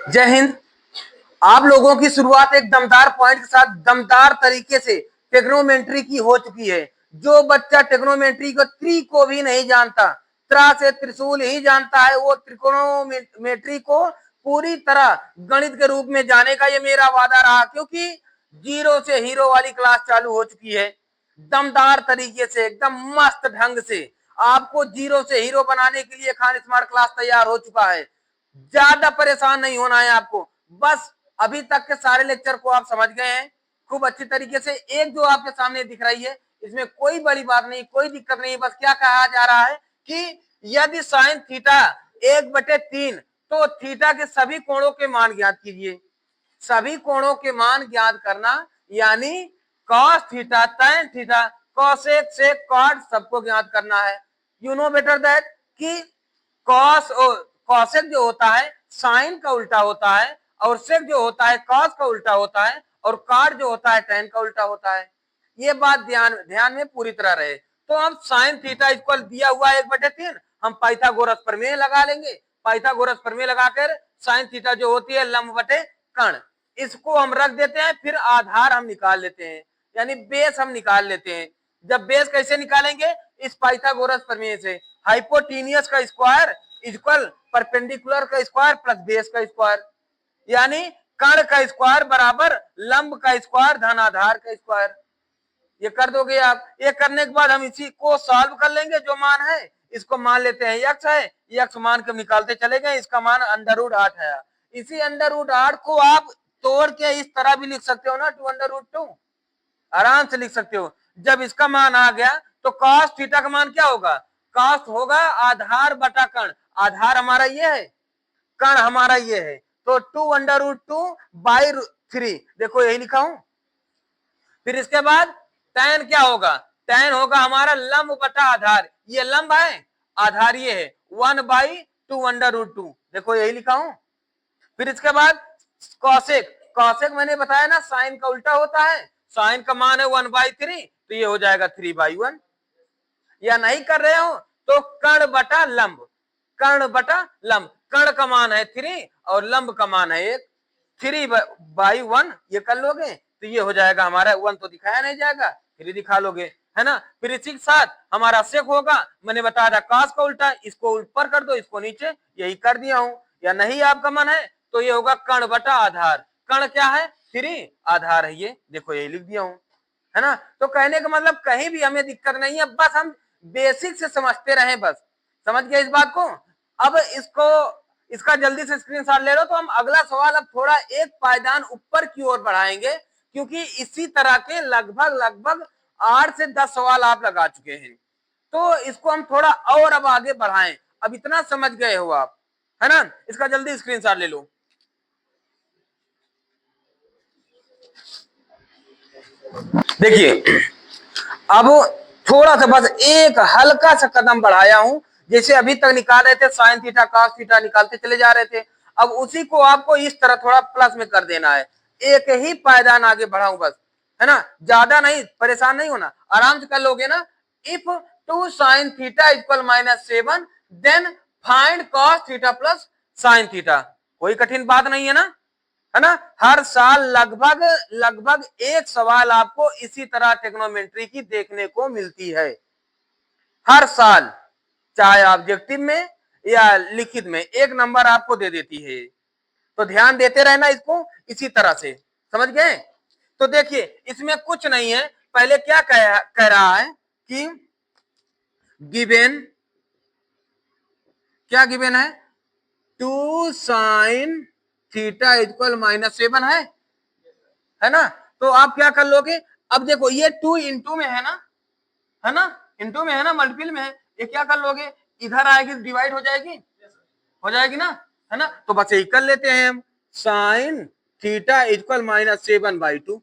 जय हिंद। आप लोगों की शुरुआत एक दमदार पॉइंट के साथ दमदार तरीके से टेक्नोमेट्री की हो चुकी है। जो बच्चा टेक्नोमेट्री को त्रि को भी नहीं जानता, त्रा से त्रिशूल ही जानता है, वो त्रिकोणोमेट्री को पूरी तरह गणित के रूप में जाने का ये मेरा वादा रहा, क्योंकि जीरो से हीरो वाली क्लास चालू हो चुकी है। दमदार तरीके से एकदम मस्त ढंग से आपको जीरो से हीरो बनाने के लिए खान स्मार्ट क्लास तैयार हो चुका है। ज्यादा परेशान नहीं होना है आपको, बस अभी तक के सारे लेक्चर को आप समझ गए हैं खूब अच्छी तरीके से। एक जो आपके सामने दिख रही है, इसमें कोई बड़ी बात नहीं, कोई दिक्कत नहीं। बस क्या कहा जा रहा है कि यदि साइन थीटा 1/3, तो थीटा के सभी कोणों के मान ज्ञात कीजिए। सभी कोणों के मान ज्ञात करना यानी cos theta, tan theta, cosec, sec, cot सबको ज्ञात करना है। यू नो बेटर दैट कि कॉस कॉसेक जो होता है साइन का उल्टा होता है, और सेक जो होता है कॉस का उल्टा होता है, और कॉट जो होता है tan का उल्टा होता है। ये बात ध्यान में पूरी तरह रहे। तो हम साइन थीटा इक्वल दिया हुआ 1/3, हम पाइथागोरस प्रमेय लगा लेंगे। पाइथागोरस प्रमेय लगाकर साइन थीटा जो होती है लंब बटे कर्ण, इसको हम रख देते हैं। फिर आधार हम निकाल लेते हैं, यानी बेस हम निकाल लेते हैं। जब बेस कैसे निकालेंगे? इस पाइथागोरस प्रमेय से। हाइपोटेनियस का स्क्वायर इक्वल परपेंडिकुलर का स्क्वायर प्लस बेस का स्क्वायर, यानी कर्ण का स्क्वायर बराबर लंब का स्क्वायर धन आधार का स्क्वायर। ये कर दोगे आप। ये करने के बाद हम इसी को सॉल्व कर लेंगे। जो मान है इसको मान लेते हैं यक्स है, यक्स मान के निकालते चले गए। इसका मान √8 है। इसी √8 को आप तोड़ के इस तरह भी लिख सकते हो ना, 2√2 आराम से लिख सकते हो। जब इसका मान आ गया तो cos थीटा का मान क्या होगा? cos होगा आधार बटा कर्ण। आधार हमारा ये है, कर्ण हमारा ये है, तो 2√2/3। देखो यही लिखा हूं। फिर इसके बाद tan क्या होगा? tan होगा हमारा लंब बटा आधार। ये लंब है, आधार ये है, 1/2√2। देखो यही लिखा हूं। फिर इसके बाद कौशिक, कौशिक मैंने बताया ना साइन का उल्टा होता है। साइन का मान है 1/3, तो ये हो जाएगा 3/1। या नहीं कर रहे हो तो कर्ण बटा लंब, कर्ण बटा लंब। कर्ण का मान है 3 और लंब का मान है 1, 3/1 ये कर लोगे तो ये हो जाएगा हमारा 1। तो दिखाया नहीं जाएगा, 3 दिखा लोगे, है ना। फिर इसी के साथ हमारा सेक होगा, मैंने बताया था कास का उल्टा, इसको ऊपर कर दो, इसको नीचे, यही कर दिया हूं। या नहीं आपका मन है तो ये होगा कर्ण बटा आधार। कर्ण क्या है? 3, आधार है ये, देखो यही लिख दिया हूं, है ना। तो कहने का मतलब कहीं भी हमें दिक्कत नहीं है, बस हम बेसिक से समझते रहे। बस समझ गए इस बात को। अब इसका जल्दी से स्क्रीनशॉट ले लो। तो हम अगला सवाल अब थोड़ा एक पायदान ऊपर की ओर बढ़ाएंगे, क्योंकि इसी तरह के लगभग लगभग 8 से 10 सवाल आप लगा चुके हैं। तो इसको हम थोड़ा और अब आगे बढ़ाएं। अब इतना समझ गए हो आप, है ना। इसका जल्दी स्क्रीनशॉट ले लो। देखिए अब थोड़ा सा बस एक हल्का सा कदम बढ़ाया हूं। जैसे अभी तक निकाल रहे थे साइन थीटा कॉस थीटा निकालते चले जा रहे थे, अब उसी को आपको इस तरह थोड़ा प्लस में कर देना है। एक ही पायदान आगे बढ़ाऊं बस, है ना। ज्यादा नहीं, परेशान नहीं होना, आराम से कर लोगे ना। If 2 sin theta equal -7 then find cos theta plus sin theta. कोई कठिन बात नहीं है ना, है ना। हर साल लगभग लगभग एक सवाल आपको इसी तरह टेक्नोमेट्री की देखने को मिलती है। हर साल, चाहे ऑब्जेक्टिव में या लिखित में, एक नंबर आपको दे देती है। तो ध्यान देते रहना इसको इसी तरह से, समझ गए। तो देखिए इसमें कुछ नहीं है। पहले क्या कह रहा है कि गिवन, क्या गिवन है? 2 sin थीटा इक्वल -7 है ना। तो आप क्या कर लोगे? अब देखो ये 2 इंटू में है ना, है ना, इंटू में है ना, मल्टीपल में है। ये क्या कर लोगे? इधर आएगी डिवाइड हो जाएगी, हो जाएगी ना, है ना। तो बस यही कर लेते हैं हम, साइन थीटा इक्वल -7/2।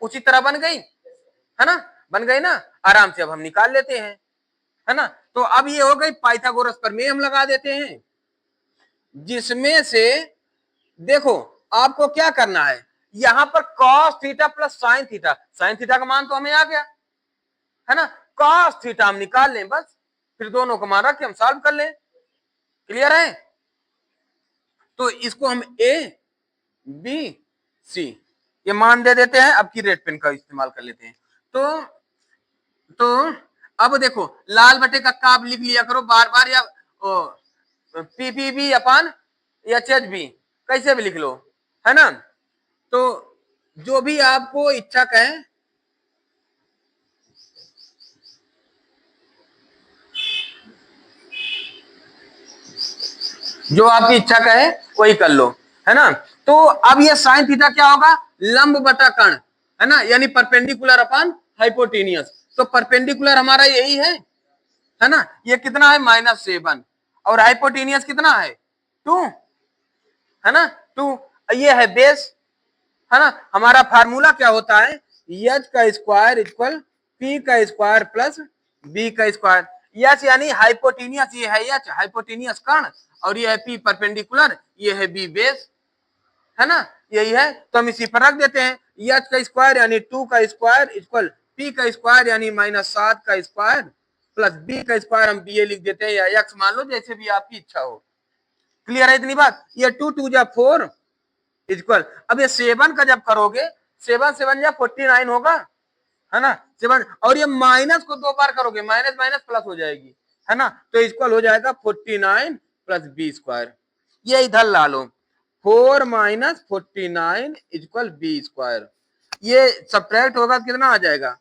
उसी तरह बन गई, है ना, बन गई ना। आराम से अब हम निकाल लेते हैं, है ना। तो अब ये हो गई पाइथागोरस प्रमेय हम लगा देते हैं, जिसमें से देखो आपको क्या करना है। यहां पर cos theta plus sin theta, sin theta का मान तो हमें आ गया, है ना। cos थीटा हम निकाल लें बस, फिर दोनों को मान रख के हम सॉल्व कर लें। क्लियर है? तो इसको हम ए बी सी ये मान दे देते हैं। अब की रेड पेन का इस्तेमाल कर लेते हैं। तो अब देखो लाल बटे कक्का आप लिख लिया करो बार बार, या पीपीबी अपन एच एच बी कैसे भी लिख लो, है ना। तो जो भी आपको इच्छा कहे, जो आपकी इच्छा कहे वही कर लो, है ना। तो अब ये साइन थीटा क्या होगा, लंब बटा कर्ण, है ना, यानी परपेंडिकुलर अपन हाइपोटेनियस। तो परपेंडिकुलर हमारा यही है ना। ये कितना है -7 और हाइपोटेनियस कितना है 2, है ना 2। ये है बेस, है ना। हमारा फार्मूला क्या होता है, एच का स्क्वायर इक्वल पी का स्क्वायर प्लस बी का स्क्वायर। एच यानी हाइपोटेनियस, ये है एच हाइपोटेनियस कर्ण, और ये है पी परपेंडिकुलर, ये है बी बेस, है ना, यही है। तो हम इसी पर रख देते हैं, एच का स्क्वायर यानी 2 का स्क्वायर इक्वल पी का स्क्वायर यानी -7 का स्क्वायर प्लस बी का स्क्वायर हम बी ए लिख देते हैं, या एक्स मान लो, जैसे भी आपकी इच्छा हो। क्लियर है इतनी बात। ये 2 2 जा 4 इक्वल, अब ये 7 का जब करोगे 7 7 जा 49 होगा, है ना 7, और ये माइनस को 2 बार करोगे माइनस माइनस प्लस हो जाएगी, है ना। तो इक्वल हो जाएगा 49 प्लस बी स्क्वायर। ये इधर ला लो, 4 - 49 इक्वल बी स्क्वायर। ये सब्ट्रैक्ट होगा कितना आ जाएगा,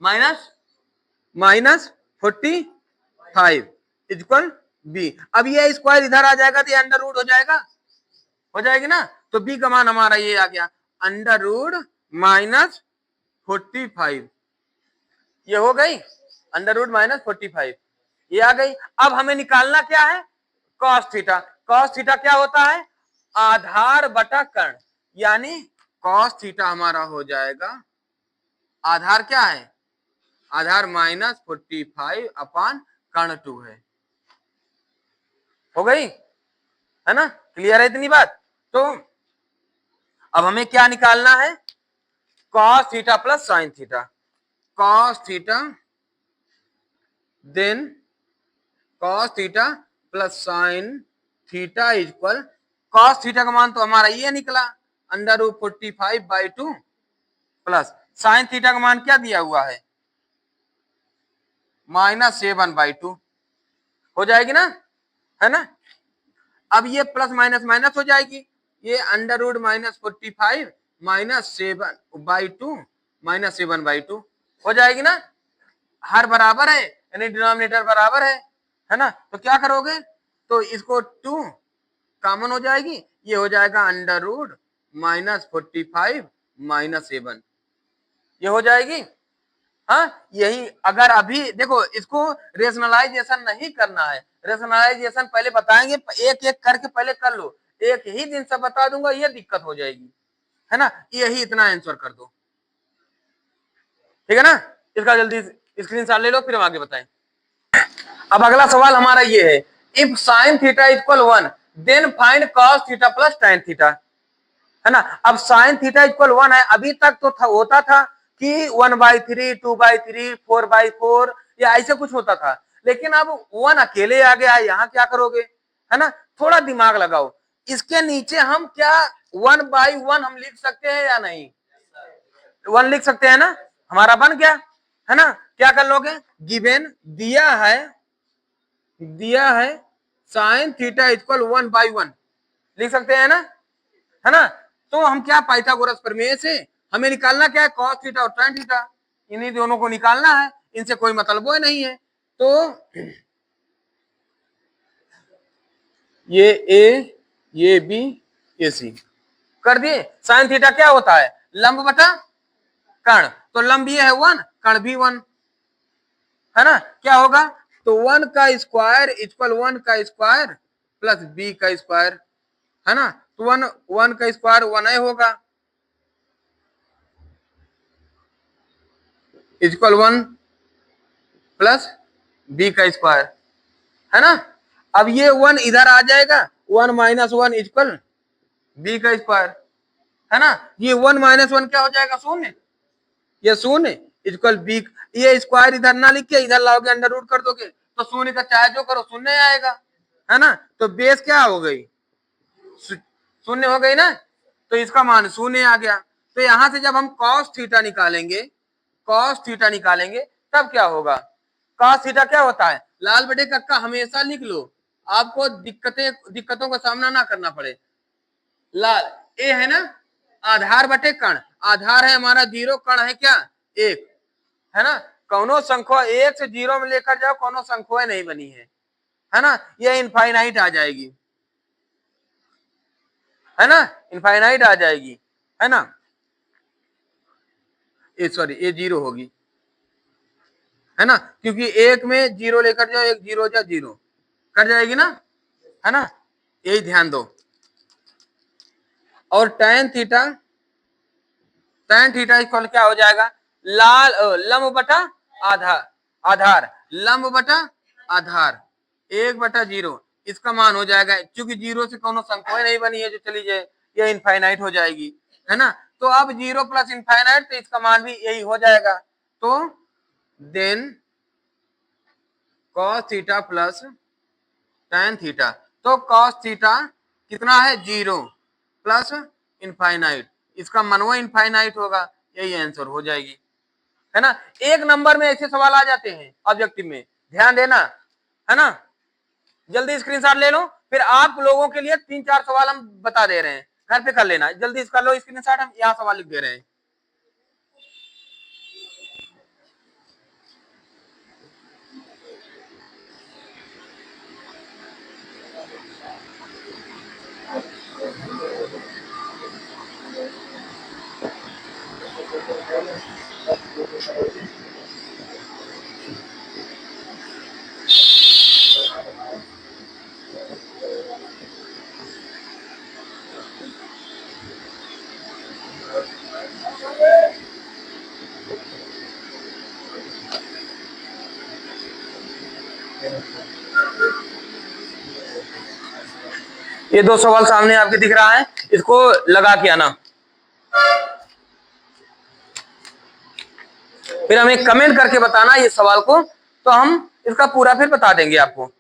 -45 इक्वल बी। अब ये स्क्वायर इधर आ जाएगा तो ये अंडर रूट हो जाएगा, हो जाएगी ना। तो बी का मान हमारा ये आ गया अंडर रूट -45, ये हो गई अंडर रूट -45, ये आ गई। अब हमें निकालना क्या है, कॉस थीटा। कॉस थीटा क्या होता है, आधार बटा कर्ण, यानी कॉस थीटा हमारा हो जाएगा, आधार क्या है, आधार -45 अपान कर्ण 2 है, हो गई, है ना। क्लियर है इतनी बात। तो अब हमें क्या निकालना है, cos theta plus sine theta. Cos theta then cos theta plus sine theta equal, cos theta का मान तो हमारा ये निकला under root 45/2 plus sine theta का मान क्या दिया हुआ है -7/2, हो जाएगी ना, है ना। अब ये प्लस माइनस माइनस हो जाएगी, ये अंडर रूट -45 -7/2 -7/2 हो जाएगी ना, हर बराबर है यानी डिनोमिनेटर बराबर है ना। तो क्या करोगे, तो इसको 2 कॉमन हो जाएगी, ये हो जाएगा अंडर रूट -45 -7, ये हो जाएगी। हाँ यही, अगर अभी देखो इसको रेशनलाइजेशन नहीं करना है, रेशनलाइजेशन पहले बताएंगे, एक एक करके पहले कर लो, एक ही दिन से बता दूंगा ये दिक्कत हो जाएगी, है ना। यही इतना आंसर कर दो, ठीक है ना। इसका जल्दी स्क्रीनशॉट ले लो, फिर हम आगे बताएं। अब अगला सवाल हमारा ये है, if sine theta equal 1 then find cos theta plus tan theta, है ना। अब साइन थीटा इक्वल 1 है, अभी तक तो होता था कि 1/3 2/3 4/4 या ऐसे कुछ होता था, लेकिन अब 1 अकेले आ गया है, यहाँ क्या करोगे, है ना। थोड़ा दिमाग लगाओ, इसके नीचे हम क्या 1/1 हम लिख सकते हैं या नहीं, 1 लिख सकते हैं ना, हमारा बन गया, है ना। क्या कर लोगे, गिवन दिया है साइन थीटा इक्वल 1/1 लिख सकते हैं ना, है ना। तो हम क्या पाइथागोरस प्रमेय से हमें निकालना क्या है, कॉस थीटा और tan थीटा, इन्हीं दोनों को निकालना है, इनसे कोई मतलब वो नहीं है। तो ये ए, ये बी, ये सी कर दिए। साइन थीटा क्या होता है, लंब बटा कर्ण, तो लंब ये है 1, कर्ण भी 1, है ना। क्या होगा, तो 1 का स्क्वायर इक्वल 1 का स्क्वायर प्लस बी का स्क्वायर, है ना। तो 1 का स्क्वायर 1 होगा इक्वल 1 प्लस बी का स्क्वायर, है ना। अब ये 1 इधर आ जाएगा, 1 - 1 इक्वल बी का स्क्वायर, है ना। ये 1 - 1 क्या हो जाएगा, शून्य, ये शून्य इक्वल बी, ये स्क्वायर इधर ना लिख के इधर लाओगे अंडर रूट कर दोगे, तो शून्य का चाहे जो करो शून्य आएगा, है ना, तो बेस क्या हो गई, शून्य हो गई ना, तो इसका मान शून्य आ गया। तो यहां से जब हम कॉस थीटा निकालेंगे, कॉस थीटा निकालेंगे, तब क्या होगा, कॉस थीटा क्या होता है, लाल बटे कक्का हमेशा लिख लो, आपको दिक्कतों का सामना ना करना पड़े। लाल ए है ना, आधार बटे कण, आधार है हमारा 0, कण है क्या 1, है ना, कौनो संख्या 1 से 0 में लेकर जाओ, कौनो संख्या नहीं बनी है ना, ये इनफाइनाइट आ जाएगी, है ना, इनफाइनाइट आ जाएगी, है ना, सॉरी ये 0 होगी, है ना, क्योंकि 1 में 0 लेकर जाओ, 1 0 जा 0 कट जाएगी ना, है ना, यही ध्यान दो। और tan theta, tan theta equal क्या हो जाएगा, लाल लंब बटा आधार, आधार लंब बटा आधार 1/0, इसका मान हो जाएगा, क्योंकि 0 से कोनो संख्या नहीं बनी है जो चली जाए, ये इनफाइनाइट हो जाएगी, है ना, तो अब 0 प्लस इनफाइनाइट, तो इसका मान भी यही हो जाएगा। तो then cos theta plus tan theta, तो cos थीटा कितना है 0 प्लस इनफाइनाइट, इसका मनवा इनफाइनाइट होगा, यही आंसर हो जाएगी, है ना। एक नंबर में ऐसे सवाल आ जाते हैं ऑब्जेक्टिव में, ध्यान देना, है ना, जल्दी स्क्रीनशॉट ले लो, फिर आप लोगों के लिए 3-4 सवाल हम बता दे रहे हैं, घर पे कर लेना, जल्दी इसका लो स्क्रीनशॉट, हम यहाँ सवाल लिख दे रहे हैं। ये 2 सवाल सामने आपके दिख रहा है, इसको लगा के आना, फिर हमें कमेंट करके बताना ये सवाल को, तो हम इसका पूरा फिर बता देंगे आपको।